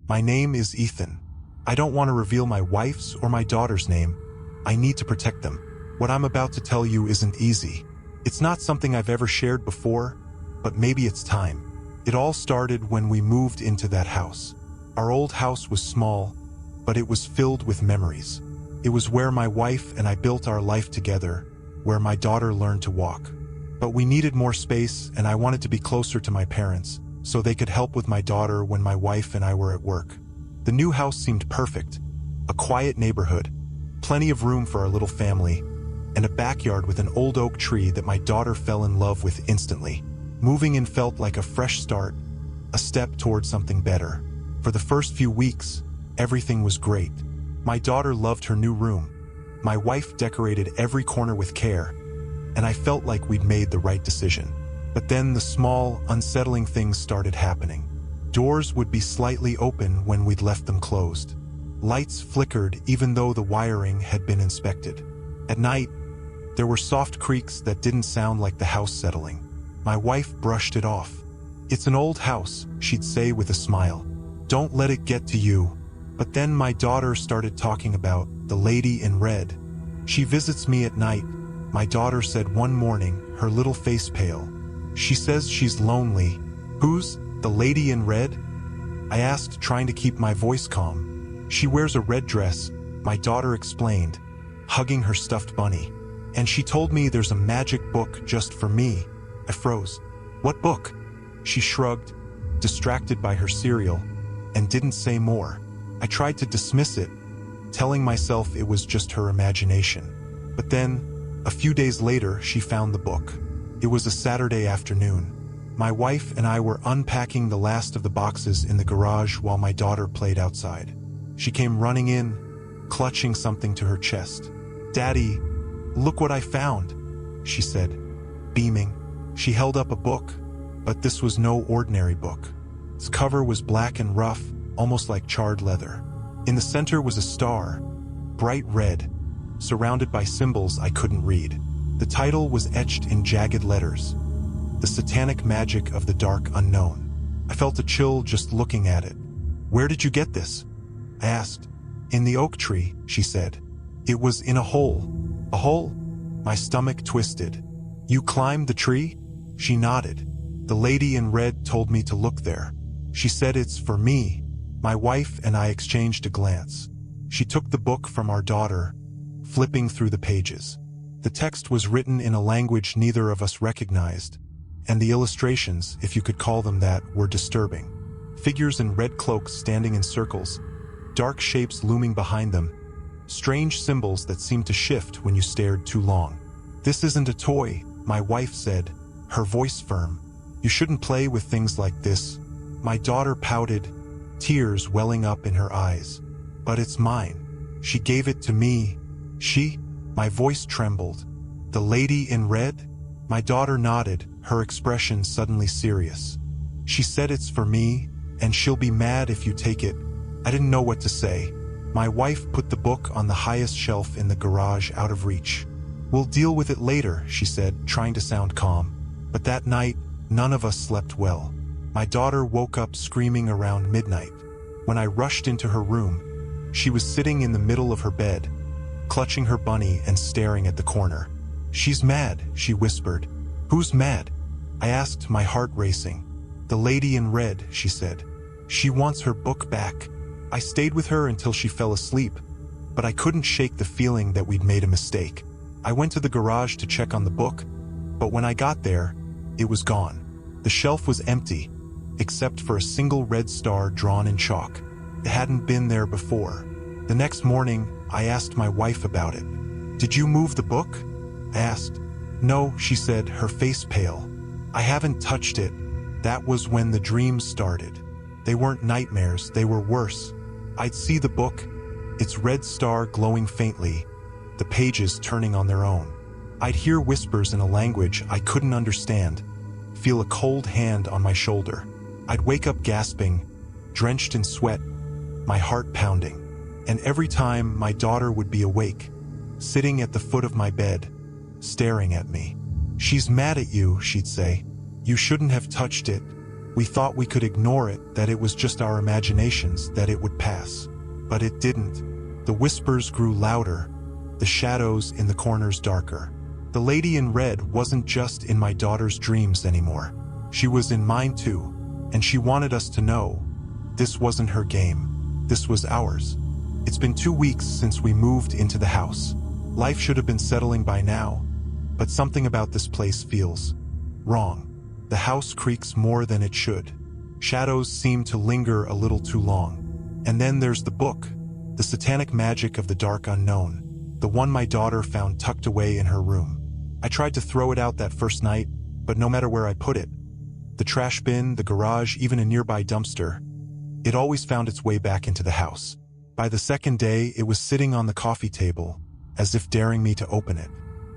My name is Ethan. I don't want to reveal my wife's or my daughter's name. I need to protect them. What I'm about to tell you isn't easy. It's not something I've ever shared before, but maybe it's time. It all started when we moved into that house. Our old house was small, but it was filled with memories. It was where my wife and I built our life together, where my daughter learned to walk. But we needed more space, and I wanted to be closer to my parents, so they could help with my daughter when my wife and I were at work. The new house seemed perfect. A quiet neighborhood, plenty of room for our little family, and a backyard with an old oak tree that my daughter fell in love with instantly. Moving in felt like a fresh start, a step towards something better. For the first few weeks, everything was great. My daughter loved her new room. My wife decorated every corner with care, and I felt like we'd made the right decision. But then the small, unsettling things started happening. Doors would be slightly open when we'd left them closed. Lights flickered even though the wiring had been inspected. At night, there were soft creaks that didn't sound like the house settling. My wife brushed it off. "It's an old house," she'd say with a smile. "Don't let it get to you." But then my daughter started talking about the lady in red. "She visits me at night," my daughter said one morning, her little face pale. "She says she's lonely." "Who's the lady in red?" I asked, trying to keep my voice calm. "She wears a red dress," my daughter explained, hugging her stuffed bunny. "And she told me there's a magic book just for me." I froze. "What book?" She shrugged, distracted by her cereal, and didn't say more. I tried to dismiss it, telling myself it was just her imagination. But then, a few days later, she found the book. It was a Saturday afternoon. My wife and I were unpacking the last of the boxes in the garage while my daughter played outside. She came running in, clutching something to her chest. "Daddy, look what I found," she said, beaming. She held up a book, but this was no ordinary book. Its cover was black and rough, almost like charred leather. In the center was a star, bright red, surrounded by symbols I couldn't read. The title was etched in jagged letters, "The Satanic Magic of the Dark Unknown." I felt a chill just looking at it. "Where did you get this?" I asked. "In the oak tree," she said. "It was in a hole." "A hole?" My stomach twisted. "You climbed the tree?" She nodded. "The lady in red told me to look there. She said it's for me." My wife and I exchanged a glance. She took the book from our daughter, flipping through the pages. The text was written in a language neither of us recognized, and the illustrations, if you could call them that, were disturbing. Figures in red cloaks standing in circles, dark shapes looming behind them, strange symbols that seemed to shift when you stared too long. "This isn't a toy," my wife said, her voice firm. "You shouldn't play with things like this." My daughter pouted, tears welling up in her eyes. "But it's mine. She gave it to me." "She?" My voice trembled. "The lady in red?" My daughter nodded, her expression suddenly serious. "She said it's for me, and she'll be mad if you take it." I didn't know what to say. My wife put the book on the highest shelf in the garage out of reach. "We'll deal with it later," she said, trying to sound calm. But that night, none of us slept well. My daughter woke up screaming around midnight. When I rushed into her room, she was sitting in the middle of her bed, clutching her bunny and staring at the corner. "She's mad," she whispered. "Who's mad?" I asked, my heart racing. "The lady in red," she said. "She wants her book back." I stayed with her until she fell asleep, but I couldn't shake the feeling that we'd made a mistake. I went to the garage to check on the book, but when I got there, it was gone. The shelf was empty, except for a single red star drawn in chalk. It hadn't been there before. The next morning, I asked my wife about it. "Did you move the book?" I asked. "No," she said, her face pale. "I haven't touched it." That was when the dreams started. They weren't nightmares, they were worse. I'd see the book, its red star glowing faintly, the pages turning on their own. I'd hear whispers in a language I couldn't understand, feel a cold hand on my shoulder. I'd wake up gasping, drenched in sweat, my heart pounding. And every time, my daughter would be awake, sitting at the foot of my bed, staring at me. "She's mad at you," she'd say. "You shouldn't have touched it." We thought we could ignore it, that it was just our imaginations, that it would pass. But it didn't. The whispers grew louder, the shadows in the corners darker. The lady in red wasn't just in my daughter's dreams anymore. She was in mine too, and she wanted us to know this wasn't her game. This was ours. It's been 2 weeks since we moved into the house. Life should have been settling by now, but something about this place feels wrong. The house creaks more than it should. Shadows seem to linger a little too long. And then there's the book, The Satanic Magic of the Dark Unknown, the one my daughter found tucked away in her room. I tried to throw it out that first night, but no matter where I put it, the trash bin, the garage, even a nearby dumpster, it always found its way back into the house. By the second day, it was sitting on the coffee table, as if daring me to open it.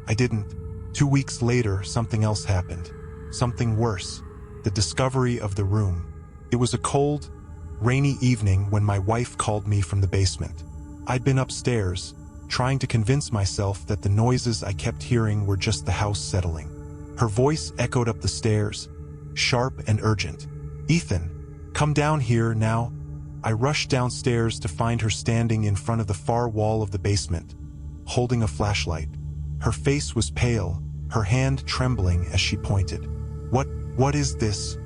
I didn't. 2 weeks later, something else happened. Something worse. The discovery of the room. It was a cold, rainy evening when my wife called me from the basement. I'd been upstairs, trying to convince myself that the noises I kept hearing were just the house settling. Her voice echoed up the stairs, sharp and urgent. "Ethan, come down here now." I rushed downstairs to find her standing in front of the far wall of the basement, holding a flashlight. Her face was pale, her hand trembling as she pointed. What is this?"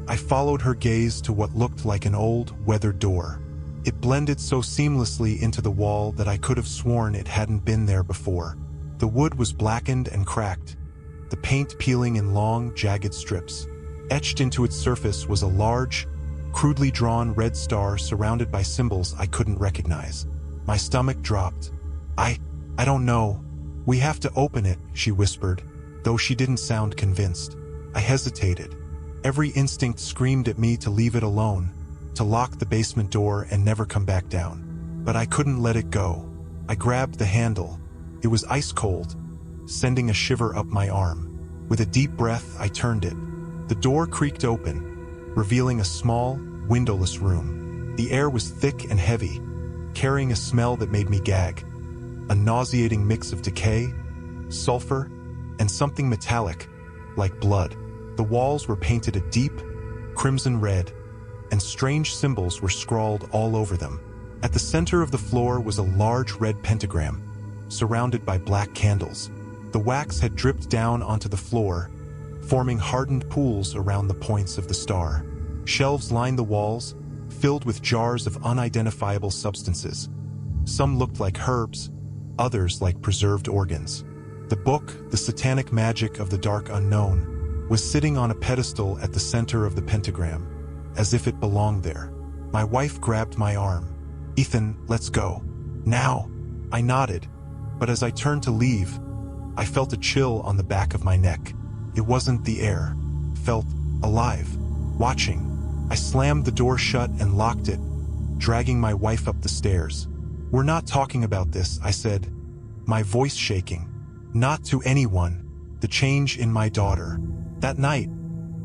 I followed her gaze to what looked like an old, weathered door. It blended so seamlessly into the wall that I could have sworn it hadn't been there before. The wood was blackened and cracked, the paint peeling in long, jagged strips. Etched into its surface was a large, crudely drawn red star surrounded by symbols I couldn't recognize. My stomach dropped. I don't know. "We have to open it," she whispered, though she didn't sound convinced. I hesitated. Every instinct screamed at me to leave it alone, to lock the basement door and never come back down. But I couldn't let it go. I grabbed the handle. It was ice cold, sending a shiver up my arm. With a deep breath, I turned it. The door creaked open, revealing a small, windowless room. The air was thick and heavy, carrying a smell that made me gag. A nauseating mix of decay, sulfur, and something metallic, like blood. The walls were painted a deep, crimson red, and strange symbols were scrawled all over them. At the center of the floor was a large red pentagram, surrounded by black candles. The wax had dripped down onto the floor, forming hardened pools around the points of the star. Shelves lined the walls, filled with jars of unidentifiable substances. Some looked like herbs, others like preserved organs. The book, The Satanic Magic of the Dark Unknown, was sitting on a pedestal at the center of the pentagram, as if it belonged there. My wife grabbed my arm. "Ethan, let's go. Now." I nodded, but as I turned to leave, I felt a chill on the back of my neck. It wasn't the air. It felt alive, watching. I slammed the door shut and locked it, dragging my wife up the stairs. "We're not talking about this," I said, my voice shaking. "Not to anyone." The change in my daughter. That night,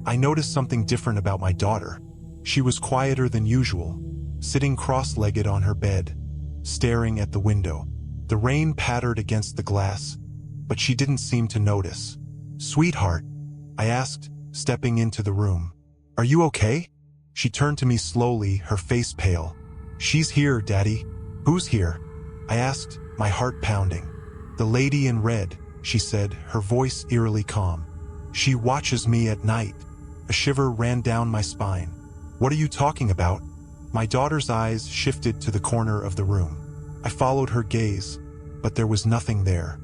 I noticed something different about my daughter. She was quieter than usual, sitting cross-legged on her bed, staring at the window. The rain pattered against the glass, but she didn't seem to notice. "Sweetheart," I asked, stepping into the room. "Are you okay?" She turned to me slowly, her face pale. "She's here, Daddy." "Who's here?" I asked, my heart pounding. "The lady in red," she said, her voice eerily calm. "She watches me at night." A shiver ran down my spine. "What are you talking about?" My daughter's eyes shifted to the corner of the room. I followed her gaze, but there was nothing there.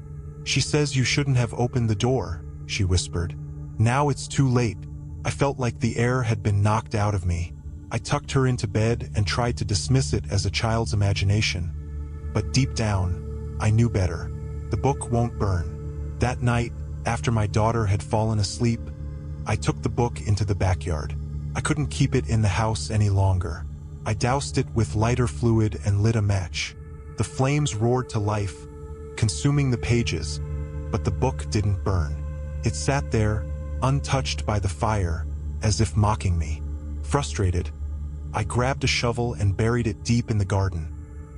"She says you shouldn't have opened the door," she whispered. "Now it's too late." I felt like the air had been knocked out of me. I tucked her into bed and tried to dismiss it as a child's imagination. But deep down, I knew better. The book won't burn. That night, after my daughter had fallen asleep, I took the book into the backyard. I couldn't keep it in the house any longer. I doused it with lighter fluid and lit a match. The flames roared to life, consuming the pages, but the book didn't burn. It sat there, untouched by the fire, as if mocking me. Frustrated, I grabbed a shovel and buried it deep in the garden,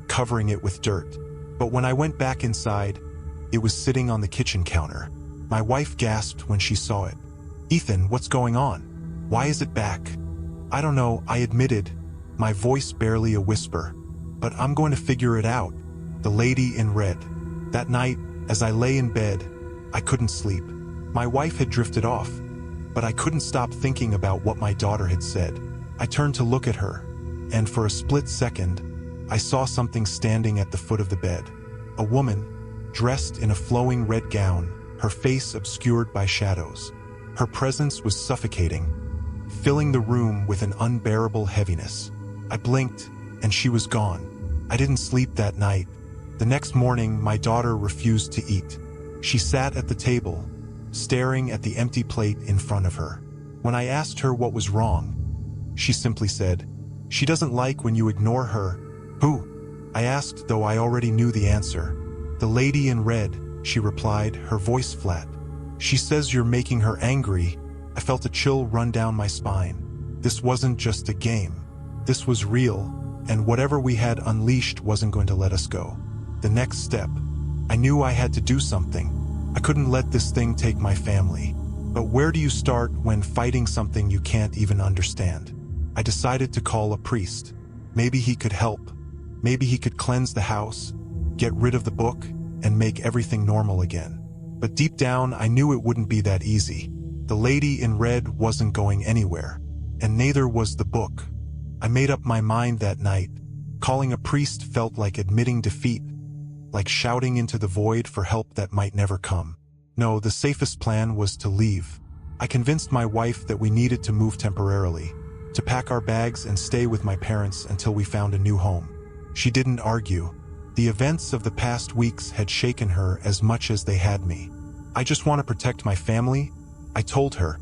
covering it with dirt. But when I went back inside, it was sitting on the kitchen counter. My wife gasped when she saw it. "Ethan, what's going on? Why is it back?" I don't know, I admitted, my voice barely a whisper. But I'm going to figure it out. The lady in red. That night, as I lay in bed, I couldn't sleep. My wife had drifted off, but I couldn't stop thinking about what my daughter had said. I turned to look at her, and for a split second, I saw something standing at the foot of the bed. A woman, dressed in a flowing red gown, her face obscured by shadows. Her presence was suffocating, filling the room with an unbearable heaviness. I blinked, and she was gone. I didn't sleep that night. The next morning, my daughter refused to eat. She sat at the table, staring at the empty plate in front of her. When I asked her what was wrong, she simply said, "She doesn't like when you ignore her." "Who?" I asked, though I already knew the answer. "The lady in red," she replied, her voice flat. "She says you're making her angry." I felt a chill run down my spine. This wasn't just a game. This was real, and whatever we had unleashed wasn't going to let us go. The next step. I knew I had to do something. I couldn't let this thing take my family. But where do you start when fighting something you can't even understand? I decided to call a priest. Maybe he could help. Maybe he could cleanse the house, get rid of the book, and make everything normal again. But deep down, I knew it wouldn't be that easy. The lady in red wasn't going anywhere, and neither was the book. I made up my mind that night. Calling a priest felt like admitting defeat, like shouting into the void for help that might never come. No, the safest plan was to leave. I convinced my wife that we needed to move temporarily, to pack our bags and stay with my parents until we found a new home. She didn't argue. The events of the past weeks had shaken her as much as they had me. "I just want to protect my family," I told her,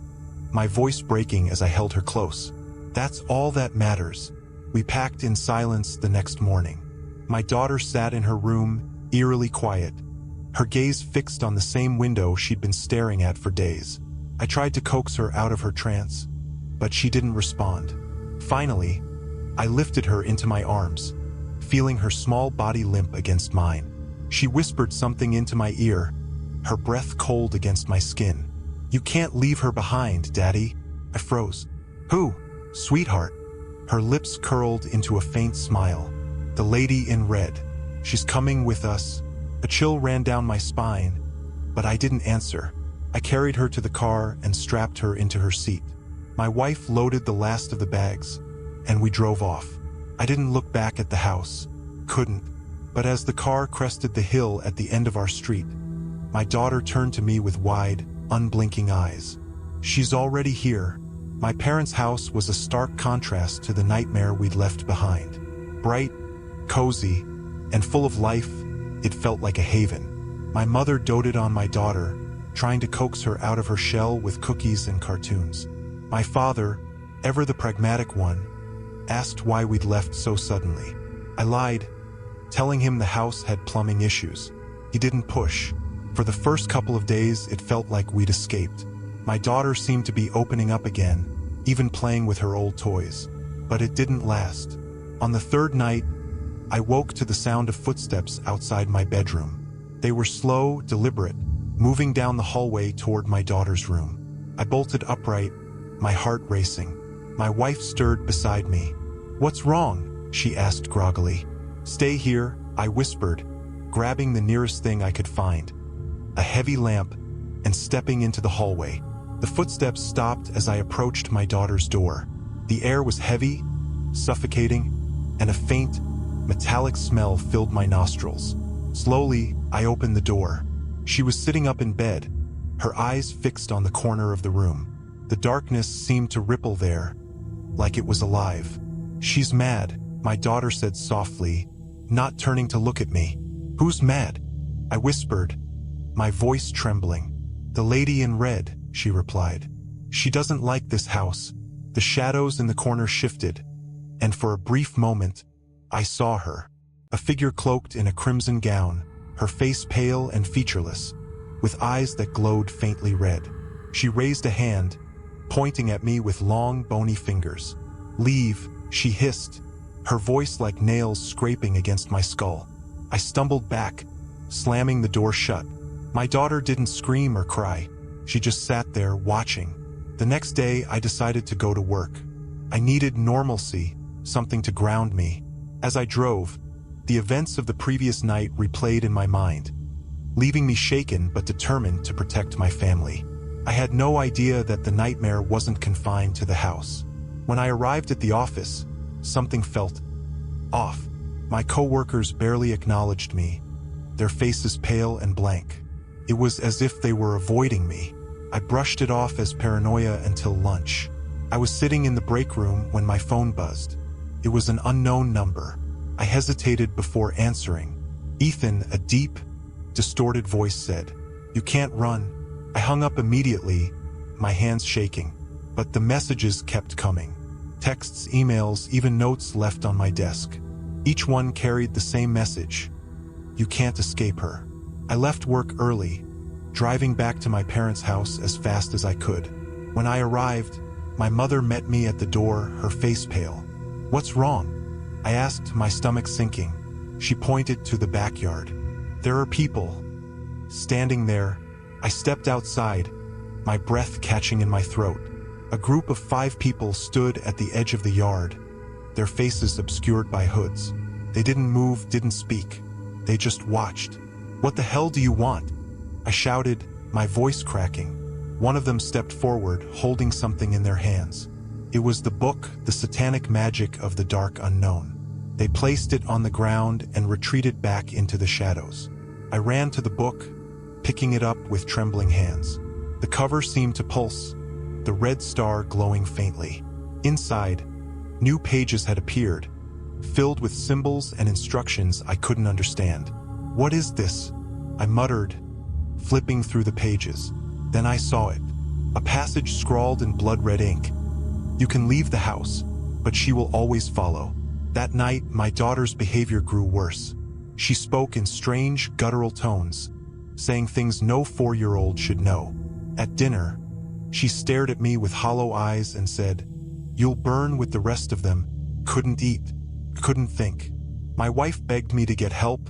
my voice breaking as I held her close. "That's all that matters." We packed in silence the next morning. My daughter sat in her room, eerily quiet, her gaze fixed on the same window she'd been staring at for days. I tried to coax her out of her trance, but she didn't respond. Finally, I lifted her into my arms, feeling her small body limp against mine. She whispered something into my ear, her breath cold against my skin. "You can't leave her behind, Daddy." I froze. "Who? Sweetheart." Her lips curled into a faint smile. "The lady in red. She's coming with us." A chill ran down my spine, but I didn't answer. I carried her to the car and strapped her into her seat. My wife loaded the last of the bags, and we drove off. I didn't look back at the house. Couldn't. But as the car crested the hill at the end of our street, my daughter turned to me with wide, unblinking eyes. "She's already here." My parents' house was a stark contrast to the nightmare we'd left behind. Bright, cozy, and full of life, it felt like a haven. My mother doted on my daughter, trying to coax her out of her shell with cookies and cartoons. My father, ever the pragmatic one, asked why we'd left so suddenly. I lied, telling him the house had plumbing issues. He didn't push. For the first couple of days, it felt like we'd escaped. My daughter seemed to be opening up again, even playing with her old toys. But it didn't last. On the third night, I woke to the sound of footsteps outside my bedroom. They were slow, deliberate, moving down the hallway toward my daughter's room. I bolted upright, my heart racing. My wife stirred beside me. "What's wrong?" she asked groggily. "Stay here," I whispered, grabbing the nearest thing I could find, a heavy lamp, and stepping into the hallway. The footsteps stopped as I approached my daughter's door. The air was heavy, suffocating, and a faint, metallic smell filled my nostrils. Slowly, I opened the door. She was sitting up in bed, her eyes fixed on the corner of the room. The darkness seemed to ripple there, like it was alive. "She's mad," my daughter said softly, not turning to look at me. "Who's mad?" I whispered, my voice trembling. "The lady in red," she replied. "She doesn't like this house." The shadows in the corner shifted, and for a brief moment, I saw her. A figure cloaked in a crimson gown, her face pale and featureless, with eyes that glowed faintly red. She raised a hand, pointing at me with long, bony fingers. "Leave," she hissed, her voice like nails scraping against my skull. I stumbled back, slamming the door shut. My daughter didn't scream or cry. She just sat there, watching. The next day, I decided to go to work. I needed normalcy, something to ground me. As I drove, the events of the previous night replayed in my mind, leaving me shaken but determined to protect my family. I had no idea that the nightmare wasn't confined to the house. When I arrived at the office, something felt off. My co-workers barely acknowledged me, their faces pale and blank. It was as if they were avoiding me. I brushed it off as paranoia until lunch. I was sitting in the break room when my phone buzzed. It was an unknown number. I hesitated before answering. Ethan, a deep, distorted voice said, "You can't run." I hung up immediately, my hands shaking, but the messages kept coming. Texts, emails, even notes left on my desk. Each one carried the same message: "You can't escape her." I left work early, driving back to my parents' house as fast as I could. When I arrived, my mother met me at the door, her face pale. "What's wrong?" I asked, my stomach sinking. She pointed to the backyard. "There are people standing there." I stepped outside, my breath catching in my throat. A group of 5 people stood at the edge of the yard, their faces obscured by hoods. They didn't move, didn't speak. They just watched. "What the hell do you want?" I shouted, my voice cracking. One of them stepped forward, holding something in their hands. It was the book, The Satanic Magic of the Dark Unknown. They placed it on the ground and retreated back into the shadows. I ran to the book, picking it up with trembling hands. The cover seemed to pulse, the red star glowing faintly. Inside, new pages had appeared, filled with symbols and instructions I couldn't understand. "What is this?" I muttered, flipping through the pages. Then I saw it. A passage scrawled in blood-red ink. "You can leave the house, but she will always follow." That night, my daughter's behavior grew worse. She spoke in strange, guttural tones, saying things no 4-year-old should know. At dinner, she stared at me with hollow eyes and said, "You'll burn with the rest of them." Couldn't eat, couldn't think. My wife begged me to get help,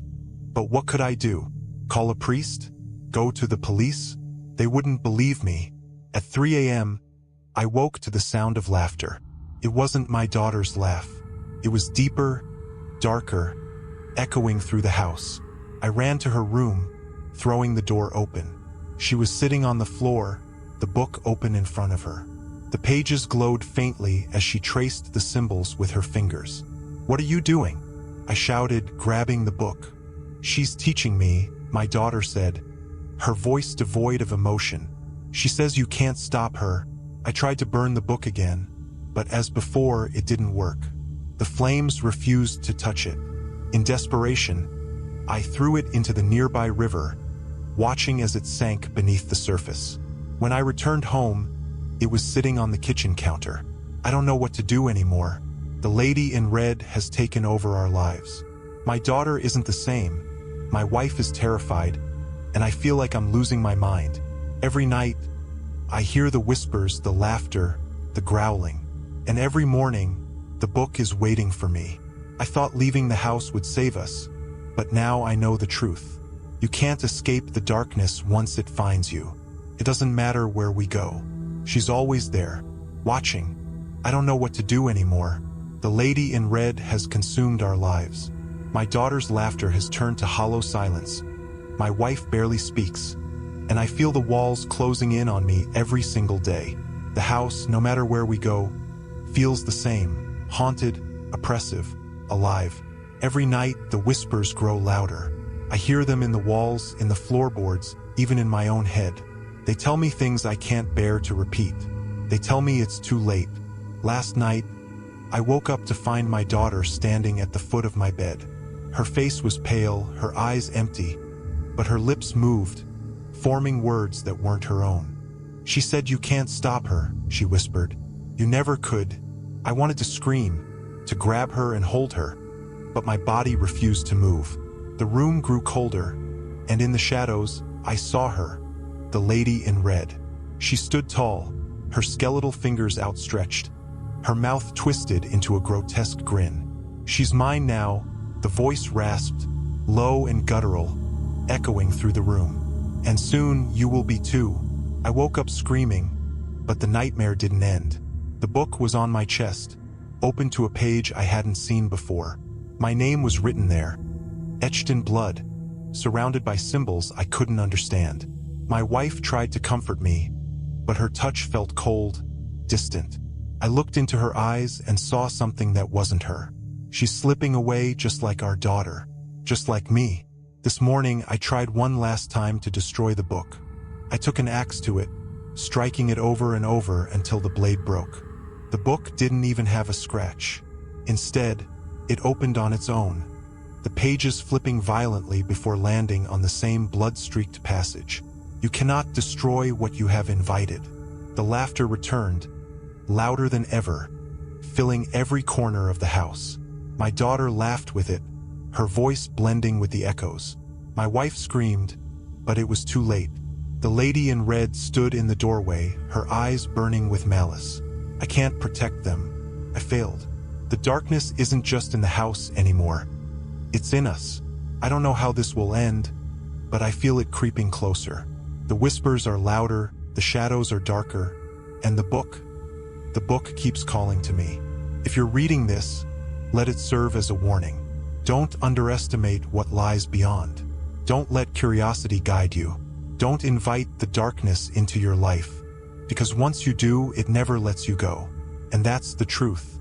but what could I do? Call a priest? Go to the police? They wouldn't believe me. At 3 a.m., I woke to the sound of laughter. It wasn't my daughter's laugh. It was deeper, darker, echoing through the house. I ran to her room, throwing the door open. She was sitting on the floor, the book open in front of her. The pages glowed faintly as she traced the symbols with her fingers. "What are you doing?" I shouted, grabbing the book. "She's teaching me," my daughter said, her voice devoid of emotion. "She says you can't stop her." I tried to burn the book again, but as before, it didn't work. The flames refused to touch it. In desperation, I threw it into the nearby river, watching as it sank beneath the surface. When I returned home, it was sitting on the kitchen counter. I don't know what to do anymore. The lady in red has taken over our lives. My daughter isn't the same. My wife is terrified, and I feel like I'm losing my mind. Every night, I hear the whispers, the laughter, the growling. And every morning, the book is waiting for me. I thought leaving the house would save us, but now I know the truth. You can't escape the darkness once it finds you. It doesn't matter where we go. She's always there, watching. I don't know what to do anymore. The lady in red has consumed our lives. My daughter's laughter has turned to hollow silence. My wife barely speaks, and I feel the walls closing in on me every single day. The house, no matter where we go, feels the same, haunted, oppressive, alive. Every night, the whispers grow louder. I hear them in the walls, in the floorboards, even in my own head. They tell me things I can't bear to repeat. They tell me it's too late. Last night, I woke up to find my daughter standing at the foot of my bed. Her face was pale, her eyes empty, but her lips moved, forming words that weren't her own. She said, "You can't stop her," she whispered. "You never could." I wanted to scream, to grab her and hold her, but my body refused to move. The room grew colder, and in the shadows, I saw her, the lady in red. She stood tall, her skeletal fingers outstretched, her mouth twisted into a grotesque grin. "She's mine now," the voice rasped, low and guttural, echoing through the room. "And soon you will be too." I woke up screaming, but the nightmare didn't end. The book was on my chest, opened to a page I hadn't seen before. My name was written there, etched in blood, surrounded by symbols I couldn't understand. My wife tried to comfort me, but her touch felt cold, distant. I looked into her eyes and saw something that wasn't her. She's slipping away just like our daughter, just like me. This morning, I tried one last time to destroy the book. I took an axe to it, striking it over and over until the blade broke. The book didn't even have a scratch. Instead, it opened on its own, the pages flipping violently before landing on the same blood-streaked passage. You cannot destroy what you have invited. The laughter returned, louder than ever, filling every corner of the house. My daughter laughed with it, her voice blending with the echoes. My wife screamed, but it was too late. The lady in red stood in the doorway, her eyes burning with malice. I can't protect them. I failed. The darkness isn't just in the house anymore. It's in us. I don't know how this will end, but I feel it creeping closer. The whispers are louder, the shadows are darker, and the book keeps calling to me. If you're reading this, let it serve as a warning. Don't underestimate what lies beyond. Don't let curiosity guide you. Don't invite the darkness into your life, because once you do, it never lets you go. And that's the truth.